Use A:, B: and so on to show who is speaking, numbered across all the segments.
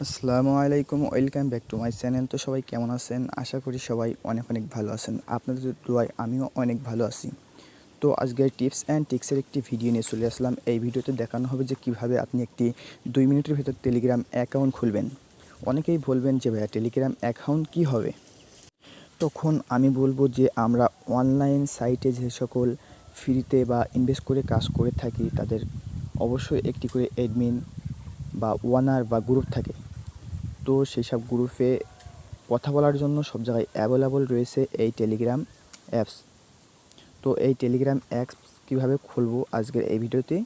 A: আসসালামু আলাইকুম, welcome back to my channel. তো সবাই কেমন আছেন? আশা করি সবাই অনেক অনেক ভালো আছেন। আপনাদের দোয়ায় আমিও অনেক ভালো আছি। তো আজকের টিপস অ্যান্ড ট্রিক্সের একটি ভিডিও নিয়ে চলে আসলাম। এই ভিডিওতে দেখানো হবে যে কীভাবে আপনি একটি 2 মিনিটের ভিতর টেলিগ্রাম অ্যাকাউন্ট খুলবেন। অনেকেই বলবেন যে ভাইয়া টেলিগ্রাম অ্যাকাউন্ট কী হবে? তখন আমি বলবো যে আমরা অনলাইন সাইটে যে সকল ফ্রিতে বা ইনভেস্ট করে কাজ করে থাকি তাদের অবশ্যই একটি করে অ্যাডমিন বা ওনার বা গ্রুপ থাকে। তো সেই সব গ্রুপে কথা বলার জন্য সব জায়গায় অ্যাভেলেবল রয়েছে এই টেলিগ্রাম অ্যাপস। তো এই টেলিগ্রাম অ্যাপস কীভাবে খুলবো আজকের এই ভিডিওতে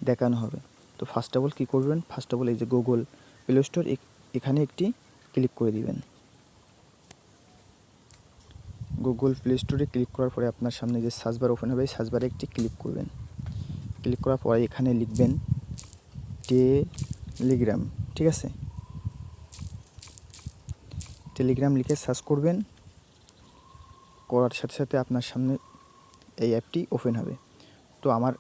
A: দেখানো হবে। তো ফার্স্ট অফ অল কী করবেন, ফার্স্ট অফ অল এই যে গুগল প্লে স্টোর এখানে একটি ক্লিক করে দিবেন। গুগল প্লে স্টোরে ক্লিক করার পরে আপনার সামনে যে সার্চ বার ওপেন হবে, সার্চ বারে একটি ক্লিক করবেন। ক্লিক করার পরে এখানে লিখবেন টেলিগ্রাম, ঠিক আছে? টেলিগ্রাম লিখে সার্চ করবেন। করার সাথে সাথে আপনার সামনে এই অ্যাপটি ওপেন হবে। তো আমার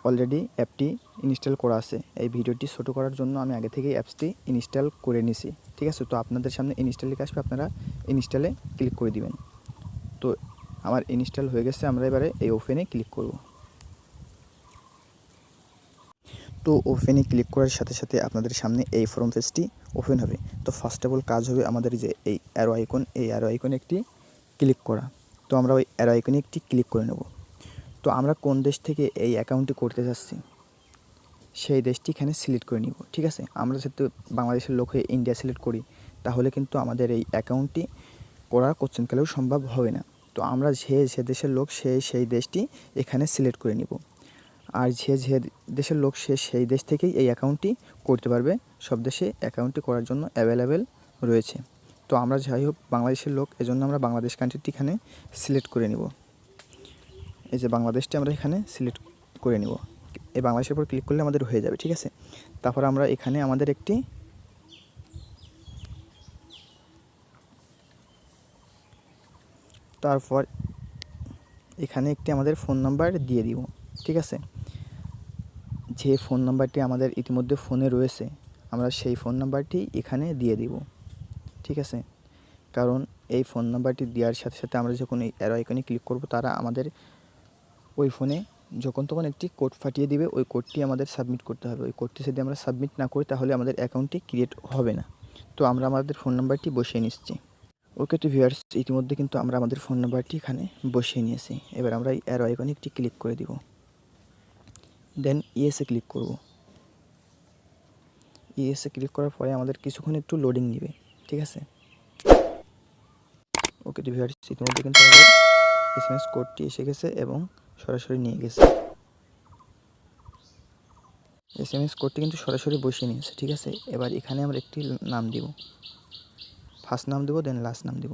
A: অলরেডি অ্যাপটি ইনস্টল করা আছে। এই ভিডিওটি ছোটো করার জন্য আমি আগে থেকেই অ্যাপসটি ইনস্টল করে নিছি, ঠিক আছে? তো আপনাদের সামনে ইনস্টল লিখে আসবে, আপনারা ইনস্টলে ক্লিক করে দিবেন। তো আমার ইনস্টল হয়ে গেছে, আমরা এবারে এই ওপেনে ক্লিক করব। তো ওপেনে ক্লিক করার সাথে সাথে আপনাদের সামনে এই ফর্ম পেজটি ওপেন হবে। তো ফার্স্ট অফ অল কাজ হবে আমাদের যে এই অ্যারো আইকন, এই অ্যারো আইকনে একটি ক্লিক করা। তো আমরা ওই অ্যারো আইকনে একটি ক্লিক করে নেব। তো আমরা কোন দেশ থেকে এই অ্যাকাউন্টটি করতে যাচ্ছি সেই দেশটি এখানে সিলেক্ট করে নিব, ঠিক আছে? আমরা যেহেতু বাংলাদেশের লোক হয়ে ইন্ডিয়া সিলেক্ট করি, তাহলে কিন্তু আমাদের এই অ্যাকাউন্টটি করা কোশ্চেনকালেও সম্ভব হবে না। তো আমরা যে দেশের লোক সেই দেশটি এখানে সিলেক্ট করে নিব। আর যে দেশের লোক সেই দেশ থেকেই এই অ্যাকাউন্টটি করতে পারবে। সব দেশে অ্যাকাউন্টটি করার জন্য অ্যাভেলেবেল রয়েছে। তো আমরা যাই হোক বাংলাদেশের লোক, এজন্য আমরা বাংলাদেশ কান্ট্রিটি এখানে সিলেক্ট করে নিব। এই যে বাংলাদেশটি আমরা এখানে সিলেক্ট করে নিব। এই বাংলাদেশের উপর ক্লিক করলে আমাদের হয়ে যাবে, ঠিক আছে? তারপর আমরা এখানে আমাদের একটি আমাদের ফোন নাম্বার দিয়ে দিব, ঠিক আছে? যে ফোন নাম্বারটি আমাদের ইতিমধ্যে ফোনে রয়েছে, আমরা সেই ফোন নাম্বারটি এখানে দিয়ে দিব, ঠিক আছে? কারণ এই ফোন নাম্বারটি দেওয়ার সাথে সাথে আমরা যখন এই অ্যারো আইকনে ক্লিক করব, তারা আমাদের ওই ফোনে যখন তখন একটি কোড ফাটিয়ে দিবে। ওই কোডটি আমাদের সাবমিট করতে হবে। ওই কোডটি যদি আমরা সাবমিট না করি তাহলে আমাদের অ্যাকাউন্টটি ক্রিয়েট হবে না। তো আমরা আমাদের ফোন নাম্বারটি বসিয়ে নিচ্ছি। ওকে, তো ভিউয়ার্স, ইতিমধ্যে কিন্তু আমরা আমাদের ফোন নাম্বারটি এখানে বসিয়ে নিয়েছি। এবার আমরা এই অ্যারো আইকনে একটি ক্লিক করে দিব, দেন ইয়েসে ক্লিক করব। ইয়েসে ক্লিক করার পরে আমাদের কিছুক্ষণ একটু লোডিং নেবে, ঠিক আছে? ওকে, তো ভিউয়ার্স, ইতিমধ্যে কিন্তু আমাদের এসএমএস কোডটি এসে গেছে এবং সরাসরি নিয়ে গেছে। এসএমএস কোডটি কিন্তু সরাসরি বসিয়ে নিয়েছে, ঠিক আছে? এবার এখানে আমরা একটি নাম দিব, ফার্স্ট নাম দেব, দেন লাস্ট নাম দেব।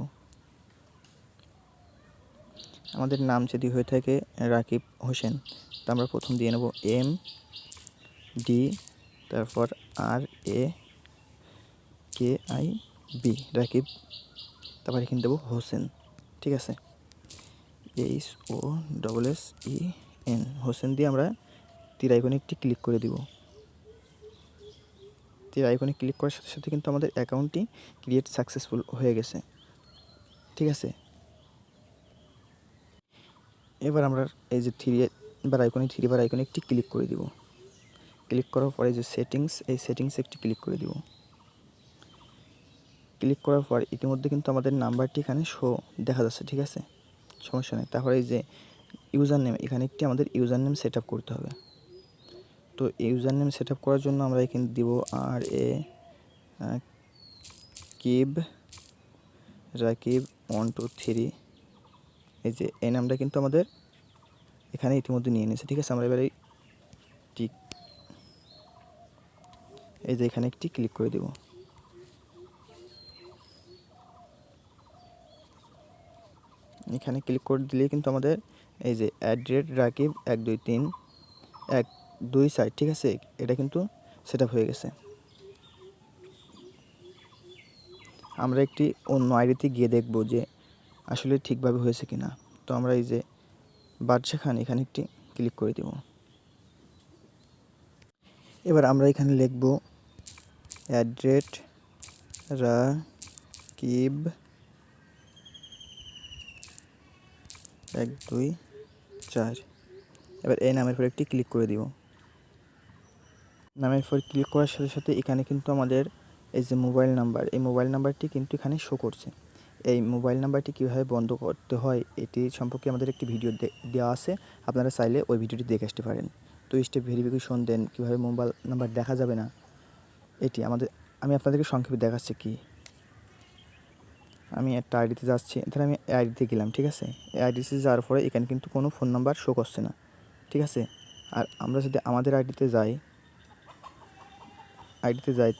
A: আমাদের নাম যদি হয়ে থাকে রাকিব হোসেন, তা আমরা প্রথম দিয়ে নেব MD, তারপর RAKIB, রাকিব, তারপর এখানে দেবো হোসেন, ঠিক আছে? HOSSEN, হোসেন দিয়ে আমরা তীর আইকনে একটি ক্লিক করে দিব। তীর আইকনে ক্লিক করার সাথে সাথে কিন্তু আমাদের অ্যাকাউন্টটি ক্রিয়েট সাকসেসফুল হয়ে গেছে, ঠিক আছে? এবার আমরা এই যে থ্রি বার আইকনে একটি ক্লিক করে দিব। ক্লিক করার পরে যে সেটিংস, এই সেটিংসে একটি ক্লিক করে দিব। ক্লিক করার পর ইতিমধ্যে কিন্তু আমাদের নাম্বারটি এখানে দেখা যাচ্ছে, ঠিক আছে? সমস্যা নেই। তারপরে এই যে ইউজার নেম, এখানে একটি আমাদের ইউজার নেম সেট আপ করতে হবে। তো ইউজার নেম সেট আপ করার জন্য আমরা এখানে দিব রাকিব 1 2 3। এই যে এই নামটা কিন্তু আমাদের এখানে ইতিমধ্যে নিয়ে নিয়েছে, ঠিক আছে? আমরা এবারে এই যে এখানে একটি ক্লিক করে দেব। এখানে ক্লিক করে দিলেই কিন্তু আমাদের এই যে @রাকিব 123 ঠিক আছে? এটা কিন্তু সেট আপ হয়ে গেছে। আমরা একটি অন্য আইডিতে গিয়ে দেখব যে আসলে ঠিকভাবে হয়েছে কিনা। তো আমরা এই যে বাদশা খান, এখানে একটি ক্লিক করে দেব। এবার আমরা এখানে লিখব @রাকিব 124। এবার এই নামের পর একটি ক্লিক করে দিব। নামের পর ক্লিক করার সাথে সাথে এখানে কিন্তু আমাদের এই যে মোবাইল নাম্বার, এই মোবাইল নাম্বারটি কিন্তু এখানে শো করছে। এই মোবাইল নাম্বারটি কীভাবে বন্ধ করতে হয় এটি সম্পর্কে আমাদের একটি ভিডিও দেওয়া আছে, আপনারা চাইলে ওই ভিডিওটি দেখে আসতে পারেন। তো স্টেপ ভেরিফিকেশন দেন কীভাবে মোবাইল নাম্বার দেখা যাবে না, এটি আমি আপনাদেরকে সংক্ষেপে দেখাচ্ছি কি। আমি একটা আইডিতে যাচ্ছি, তাহলে আমি আইডিতে গেলাম, ঠিক আছে। এই আইডিতে যাওয়ার পরে এখানে কিন্তু কোনো ফোন নাম্বার শো করছে না, ঠিক আছে। আর আমরা যদি আমাদের আইডিতে যাই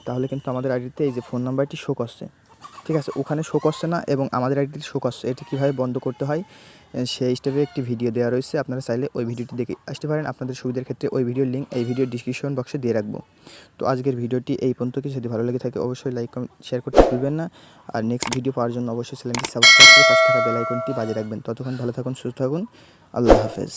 A: তাহলে কিন্তু আমাদের আইডিতে এই যে ফোন নাম্বারটি শো করছে, ঠিক আছে। ওখানে শো করছে না এবং আমাদের আইডিতে শো করছে। এটি কীভাবে বন্ধ করতে হয় সেই স্টেপে একটি ভিডিও দেওয়া রয়েছে, আপনারা চাইলে ওই ভিডিওটি দেখে আসতে পারেন। আপনাদের সুবিধার ক্ষেত্রে ওই ভিডিওর লিঙ্ক এই ভিডিওর ডিসক্রিপশন বক্সে দিয়ে রাখবো। তো আজকের ভিডিওটি এই পর্যন্ত, যদি ভালো লেগে থাকে অবশ্যই লাইক কমেন্ট শেয়ার করতে ভুলবেন না। আর নেক্সট ভিডিও পাওয়ার জন্য অবশ্যই চ্যানেলটি সাবস্ক্রাইব করে পাশে থাকা বেল আইকনটি বাজিয়ে রাখবেন। ততক্ষণ ভালো থাকুন, সুস্থ থাকুন, আল্লাহ হাফেজ।